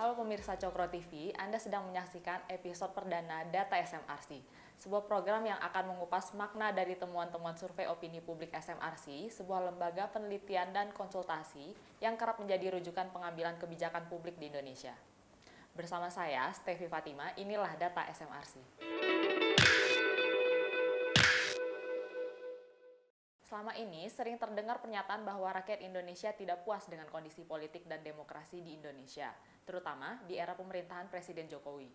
Halo pemirsa Cokro TV, Anda sedang menyaksikan episode perdana Data SMRC, sebuah program yang akan mengupas makna dari temuan-temuan survei opini publik SMRC, sebuah lembaga penelitian dan konsultasi yang kerap menjadi rujukan pengambilan kebijakan publik di Indonesia. Bersama saya, Stevi Fatima, inilah Data SMRC. Selama ini sering terdengar pernyataan bahwa rakyat Indonesia tidak puas dengan kondisi politik dan demokrasi di Indonesia, terutama di era pemerintahan Presiden Jokowi.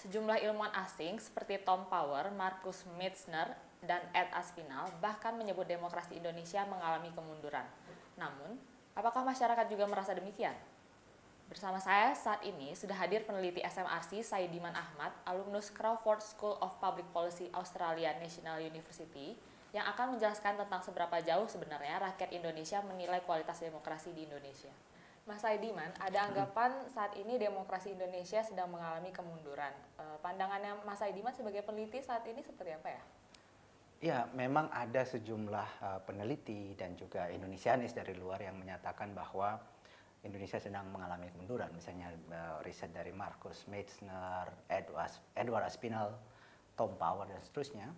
Sejumlah ilmuwan asing seperti Tom Power, Markus Metzner, dan Ed Aspinall bahkan menyebut demokrasi Indonesia mengalami kemunduran. Namun, apakah masyarakat juga merasa demikian? Bersama saya saat ini sudah hadir peneliti SMRC Saidiman Ahmad, alumnus Crawford School of Public Policy Australia National University, yang akan menjelaskan tentang seberapa jauh sebenarnya rakyat Indonesia menilai kualitas demokrasi di Indonesia. Mas Saidiman, ada anggapan saat ini demokrasi Indonesia sedang mengalami kemunduran. Pandangannya Mas Saidiman sebagai peneliti saat ini seperti apa ya? Ya, memang ada sejumlah peneliti dan juga Indonesianis dari luar yang menyatakan bahwa Indonesia sedang mengalami kemunduran. Misalnya riset dari Markus Metzner, Edward Aspinall, Tom Power, dan seterusnya.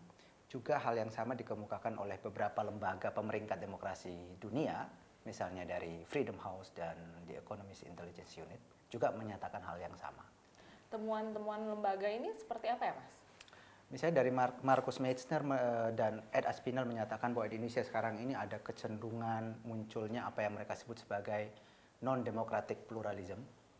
Juga hal yang sama dikemukakan oleh beberapa lembaga pemeringkat demokrasi dunia, misalnya dari Freedom House dan The Economist Intelligence Unit, juga menyatakan hal yang sama. Temuan-temuan lembaga ini seperti apa ya, Mas? Misalnya dari Markus Metzner dan Ed Aspinall menyatakan bahwa di Indonesia sekarang ini ada kecenderungan munculnya apa yang mereka sebut sebagai non-democratic pluralism.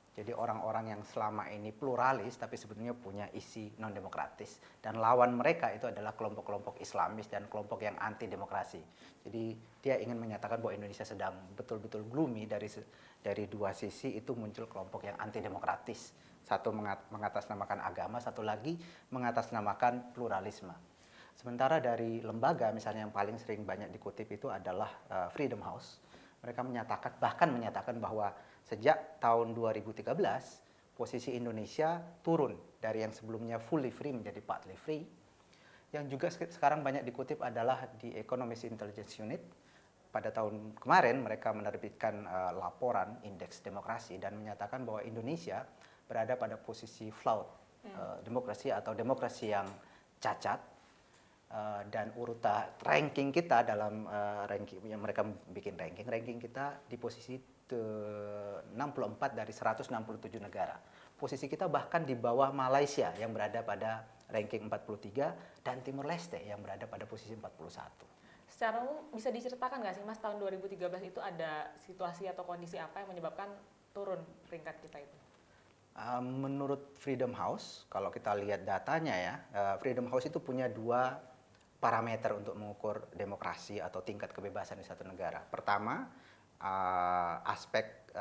Jadi orang-orang yang selama ini pluralis tapi sebetulnya punya isi non-demokratis. Dan lawan mereka itu adalah kelompok-kelompok Islamis dan kelompok yang anti-demokrasi. Jadi dia ingin menyatakan bahwa Indonesia sedang betul-betul gloomy dari dua sisi, itu muncul kelompok yang anti-demokratis. Satu mengatasnamakan agama, satu lagi mengatasnamakan pluralisme. Sementara dari lembaga misalnya yang paling sering banyak dikutip itu adalah Freedom House. Mereka bahkan menyatakan bahwa sejak tahun 2013 posisi Indonesia turun dari yang sebelumnya fully free menjadi partly free. Yang juga sekarang banyak dikutip adalah di Economist Intelligence Unit. Pada tahun kemarin mereka menerbitkan laporan indeks demokrasi dan menyatakan bahwa Indonesia berada pada posisi flawed demokrasi atau demokrasi yang cacat. Dan urutan ranking kita dalam ranking yang mereka bikin ranking kita di posisi 64 dari 167 negara. Posisi kita bahkan di bawah Malaysia yang berada pada ranking 43 dan Timor Leste yang berada pada posisi 41. Secara umum bisa diceritakan nggak sih Mas, tahun 2013 itu ada situasi atau kondisi apa yang menyebabkan turun peringkat kita itu? Menurut Freedom House, kalau kita lihat datanya ya, Freedom House itu punya dua parameter untuk mengukur demokrasi atau tingkat kebebasan di satu negara. Pertama, aspek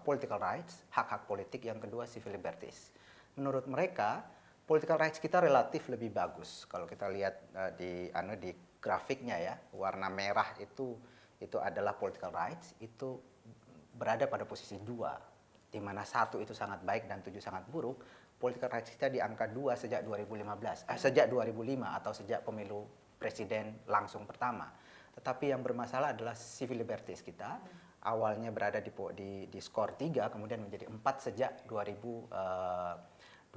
political rights, hak-hak politik. Yang kedua, civil liberties. Menurut mereka, political rights kita relatif lebih bagus. Kalau kita lihat di grafiknya ya, warna merah itu adalah political rights, itu berada pada posisi 2, di mana 1 itu sangat baik dan 7 sangat buruk. Political rights kita di angka 2 sejak 2005 atau sejak pemilu presiden langsung pertama. Tetapi yang bermasalah adalah civil liberties kita. Awalnya berada di skor 3, kemudian menjadi 4 sejak 2013.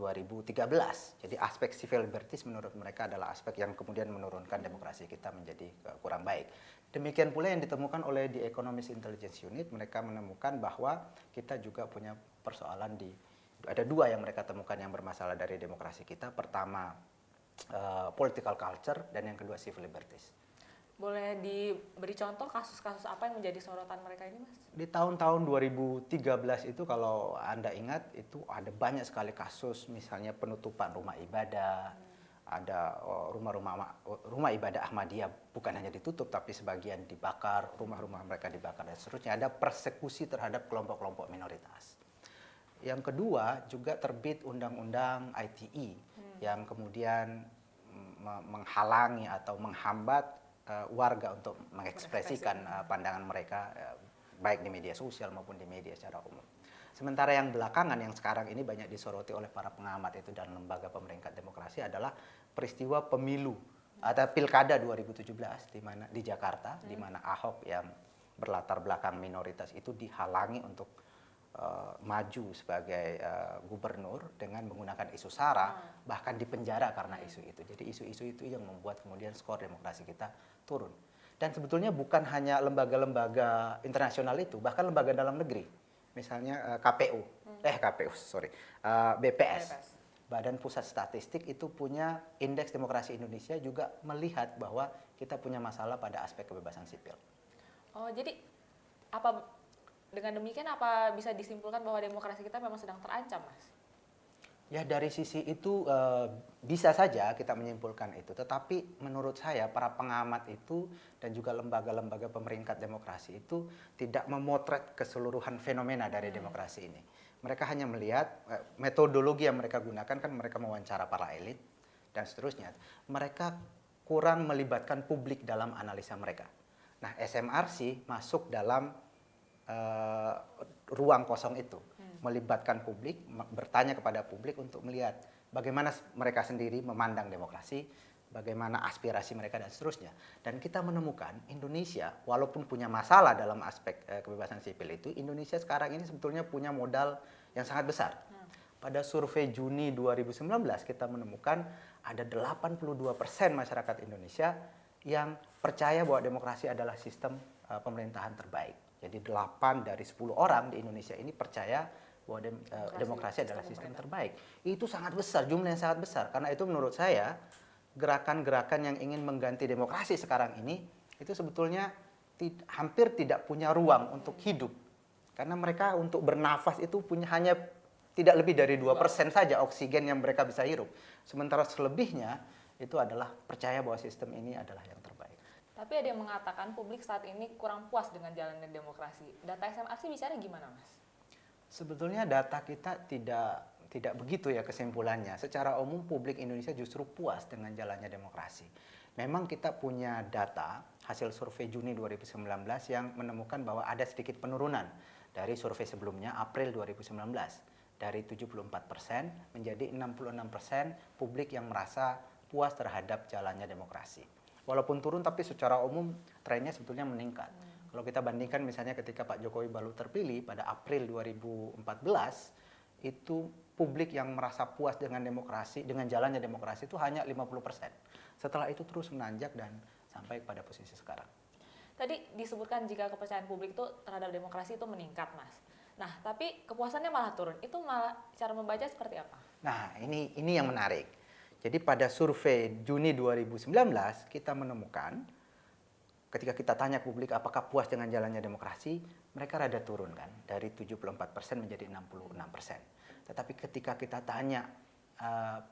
Jadi aspek civil liberties menurut mereka adalah aspek yang kemudian menurunkan demokrasi kita menjadi kurang baik. Demikian pula yang ditemukan oleh The Economist Intelligence Unit. Mereka menemukan bahwa kita juga punya persoalan ada 2 yang mereka temukan yang bermasalah dari demokrasi kita. Pertama, political culture, dan yang kedua, civil liberties. Boleh diberi contoh kasus-kasus apa yang menjadi sorotan mereka ini, Mas? Di tahun-tahun 2013 itu kalau Anda ingat itu ada banyak sekali kasus, misalnya penutupan rumah ibadah, ada rumah ibadah Ahmadiyah bukan hanya ditutup tapi sebagian dibakar, rumah-rumah mereka dibakar dan seterusnya. Ada persekusi terhadap kelompok-kelompok minoritas. Yang kedua juga terbit undang-undang ITE yang kemudian menghalangi atau menghambat warga untuk mengekspresikan pandangan mereka baik di media sosial maupun di media secara umum. Sementara yang belakangan yang sekarang ini banyak disoroti oleh para pengamat itu dan lembaga pemeringkat demokrasi adalah peristiwa pemilu atau pilkada 2017 di Jakarta, di mana Ahok yang berlatar belakang minoritas itu dihalangi untuk maju sebagai gubernur dengan menggunakan isu SARA, bahkan dipenjara karena isu itu. Jadi isu-isu itu yang membuat kemudian skor demokrasi kita turun. Dan sebetulnya bukan hanya lembaga-lembaga internasional itu, bahkan lembaga dalam negeri. Misalnya BPS. Badan Pusat Statistik itu punya Indeks Demokrasi Indonesia juga melihat bahwa kita punya masalah pada aspek kebebasan sipil. Oh, jadi dengan demikian apa bisa disimpulkan bahwa demokrasi kita memang sedang terancam, Mas? Ya, dari sisi itu bisa saja kita menyimpulkan itu. Tetapi menurut saya para pengamat itu dan juga lembaga-lembaga pemeringkat demokrasi itu tidak memotret keseluruhan fenomena dari demokrasi ini. Mereka hanya melihat metodologi yang mereka gunakan, kan mereka mewawancara para elit dan seterusnya. Mereka kurang melibatkan publik dalam analisa mereka. Nah, SMRC masuk dalam ruang kosong itu, melibatkan publik, bertanya kepada publik untuk melihat bagaimana mereka sendiri memandang demokrasi, bagaimana aspirasi mereka dan seterusnya. Dan kita menemukan Indonesia walaupun punya masalah dalam aspek kebebasan sipil itu, Indonesia sekarang ini sebetulnya punya modal yang sangat besar. Pada survei Juni 2019 kita menemukan ada 82% masyarakat Indonesia yang percaya bahwa demokrasi adalah sistem pemerintahan terbaik. Jadi 8 dari 10 orang di Indonesia ini percaya bahwa demokrasi adalah sistem terbaik. Itu sangat besar, jumlah yang sangat besar. Karena itu menurut saya gerakan-gerakan yang ingin mengganti demokrasi sekarang ini itu sebetulnya hampir tidak punya ruang untuk hidup. Karena mereka untuk bernafas itu hanya tidak lebih dari 2% saja oksigen yang mereka bisa hirup. Sementara selebihnya itu adalah percaya bahwa sistem ini adalah yang terbaik. Tapi ada yang mengatakan publik saat ini kurang puas dengan jalannya demokrasi. Data SMRC bicara gimana, Mas? Sebetulnya data kita tidak begitu ya kesimpulannya. Secara umum publik Indonesia justru puas dengan jalannya demokrasi. Memang kita punya data hasil survei Juni 2019 yang menemukan bahwa ada sedikit penurunan dari survei sebelumnya April 2019. Dari 74% menjadi 66% publik yang merasa puas terhadap jalannya demokrasi. Walaupun turun tapi secara umum trennya sebetulnya meningkat. Kalau kita bandingkan misalnya ketika Pak Jokowi baru terpilih pada April 2014, itu publik yang merasa puas dengan demokrasi, dengan jalannya demokrasi itu hanya 50%. Setelah itu terus menanjak dan sampai pada posisi sekarang. Tadi disebutkan jika kepercayaan publik itu terhadap demokrasi itu meningkat, Mas. Nah, tapi kepuasannya malah turun. Itu malah cara membaca seperti apa? Nah, ini yang menarik. Jadi pada survei Juni 2019 kita menemukan ketika kita tanya publik apakah puas dengan jalannya demokrasi, mereka rada turun kan dari 74% menjadi 66%. Tetapi ketika kita tanya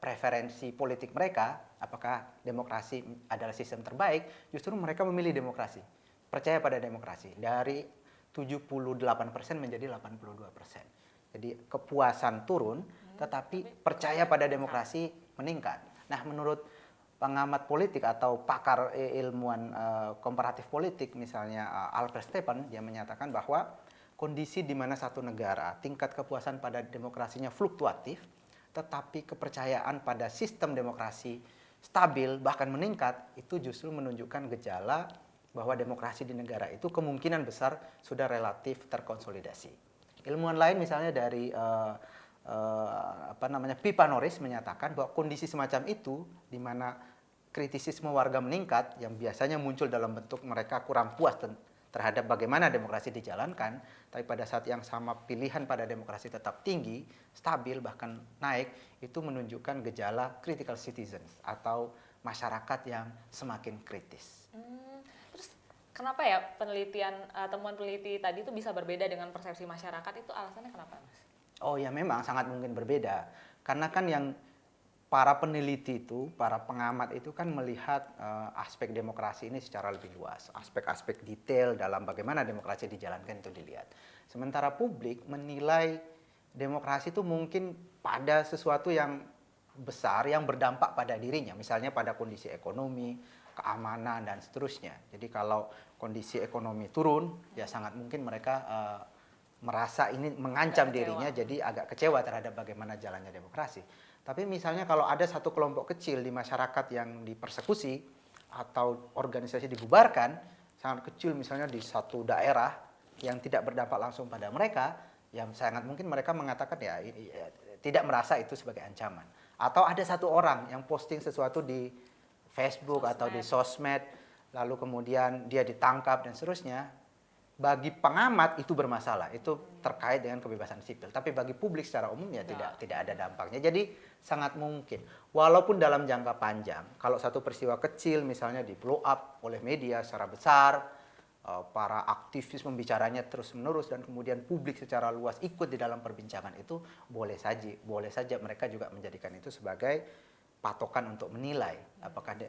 preferensi politik mereka, apakah demokrasi adalah sistem terbaik, justru mereka memilih demokrasi. Percaya pada demokrasi dari 78% menjadi 82%. Jadi kepuasan turun, tetapi percaya pada demokrasi meningkat. Nah, menurut pengamat politik atau pakar ilmuwan komparatif politik, misalnya Alfred Stepan, dia menyatakan bahwa kondisi di mana satu negara tingkat kepuasan pada demokrasinya fluktuatif, tetapi kepercayaan pada sistem demokrasi stabil bahkan meningkat, itu justru menunjukkan gejala bahwa demokrasi di negara itu kemungkinan besar sudah relatif terkonsolidasi. Ilmuwan lain misalnya dari Pipa Norris menyatakan bahwa kondisi semacam itu di mana kritisisme warga meningkat yang biasanya muncul dalam bentuk mereka kurang puas terhadap bagaimana demokrasi dijalankan, tapi pada saat yang sama pilihan pada demokrasi tetap tinggi, stabil bahkan naik, itu menunjukkan gejala critical citizens atau masyarakat yang semakin kritis. Terus kenapa ya temuan peneliti tadi itu bisa berbeda dengan persepsi masyarakat, itu alasannya kenapa, Mas? Oh ya, memang sangat mungkin berbeda. Karena kan yang para peneliti itu, para pengamat itu kan melihat aspek demokrasi ini secara lebih luas. Aspek-aspek detail dalam bagaimana demokrasi dijalankan itu dilihat. Sementara publik menilai demokrasi itu mungkin pada sesuatu yang besar yang berdampak pada dirinya. Misalnya pada kondisi ekonomi, keamanan, dan seterusnya. Jadi kalau kondisi ekonomi turun, ya sangat mungkin mereka merasa ini mengancam dirinya, jadi agak kecewa terhadap bagaimana jalannya demokrasi. Tapi misalnya kalau ada satu kelompok kecil di masyarakat yang dipersekusi atau organisasi dibubarkan, sangat kecil misalnya di satu daerah yang tidak berdampak langsung pada mereka, yang sangat mungkin mereka mengatakan ya, tidak merasa itu sebagai ancaman. Atau ada satu orang yang posting sesuatu di Facebook atau di sosmed, lalu kemudian dia ditangkap dan seterusnya. Bagi pengamat itu bermasalah, itu terkait dengan kebebasan sipil. Tapi bagi publik secara umum ya tidak ada dampaknya. Jadi sangat mungkin, walaupun dalam jangka panjang, kalau satu peristiwa kecil misalnya di blow up oleh media secara besar, para aktivis membicaranya terus-menerus dan kemudian publik secara luas ikut di dalam perbincangan itu, boleh saja mereka juga menjadikan itu sebagai patokan untuk menilai apakah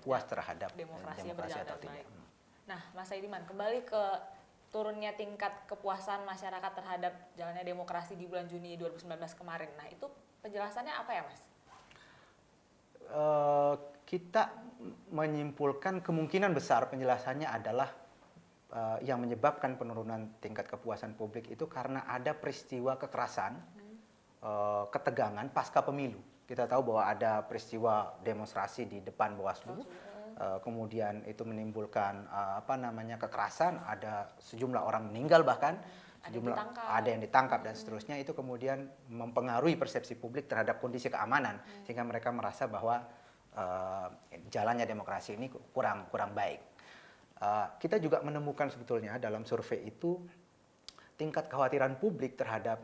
puas terhadap demokrasi atau tidak. Nah, Mas Saidiman, kembali ke turunnya tingkat kepuasan masyarakat terhadap jalannya demokrasi di bulan Juni 2019 kemarin. Nah, itu penjelasannya apa ya, Mas? Kita menyimpulkan kemungkinan besar penjelasannya adalah yang menyebabkan penurunan tingkat kepuasan publik itu karena ada peristiwa kekerasan, ketegangan pasca pemilu. Kita tahu bahwa ada peristiwa demonstrasi di depan Bawaslu. Kemudian itu menimbulkan kekerasan, ada sejumlah orang meninggal bahkan, ada yang ditangkap dan seterusnya. Itu kemudian mempengaruhi persepsi publik terhadap kondisi keamanan sehingga mereka merasa bahwa jalannya demokrasi ini kurang baik. Kita juga menemukan sebetulnya dalam survei itu tingkat kekhawatiran publik terhadap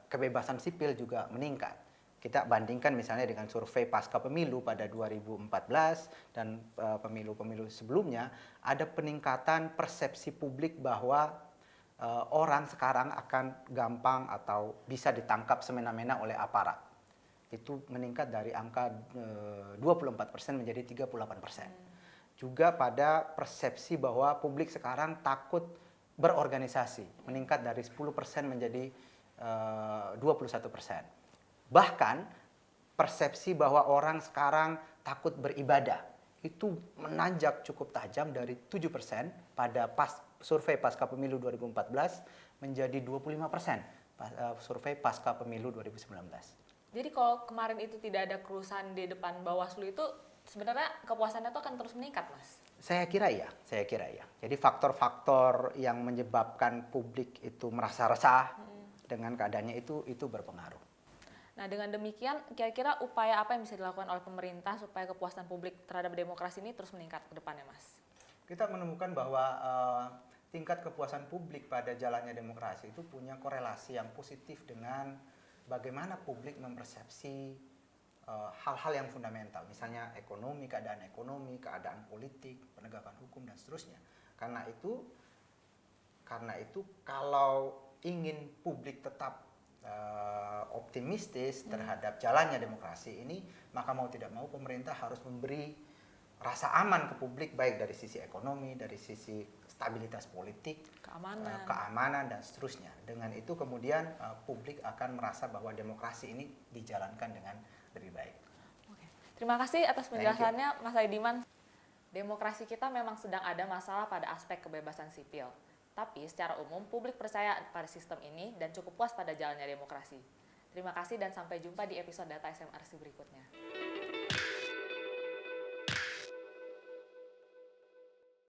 kebebasan sipil juga meningkat. Kita bandingkan misalnya dengan survei pasca pemilu pada 2014 dan pemilu-pemilu sebelumnya, ada peningkatan persepsi publik bahwa orang sekarang akan gampang atau bisa ditangkap semena-mena oleh aparat. Itu meningkat dari angka 24% menjadi 38%. Juga pada persepsi bahwa publik sekarang takut berorganisasi, meningkat dari 10% menjadi 21%. Bahkan persepsi bahwa orang sekarang takut beribadah itu menanjak cukup tajam dari 7% pada survei pasca pemilu 2014 menjadi 25% survei pasca pemilu 2019. Jadi kalau kemarin itu tidak ada kerusuhan di depan Bawaslu itu sebenarnya kepuasannya itu akan terus meningkat, Mas? Saya kira ya. Jadi faktor-faktor yang menyebabkan publik itu merasa resah dengan keadaannya itu berpengaruh. Nah, dengan demikian, kira-kira upaya apa yang bisa dilakukan oleh pemerintah supaya kepuasan publik terhadap demokrasi ini terus meningkat ke depannya, Mas? Kita menemukan bahwa tingkat kepuasan publik pada jalannya demokrasi itu punya korelasi yang positif dengan bagaimana publik mempersepsi hal-hal yang fundamental, misalnya keadaan ekonomi, keadaan politik, penegakan hukum, dan seterusnya. Karena itu kalau ingin publik tetap optimistis terhadap jalannya demokrasi ini, maka mau tidak mau pemerintah harus memberi rasa aman ke publik, baik dari sisi ekonomi, dari sisi stabilitas politik, keamanan dan seterusnya. Dengan itu kemudian publik akan merasa bahwa demokrasi ini dijalankan dengan lebih baik. Oke. Terima kasih atas penjelasannya, Mas Saidiman. Demokrasi kita memang sedang ada masalah pada aspek kebebasan sipil. Tapi secara umum publik percaya pada sistem ini dan cukup puas pada jalannya demokrasi. Terima kasih dan sampai jumpa di episode Data SMRC berikutnya.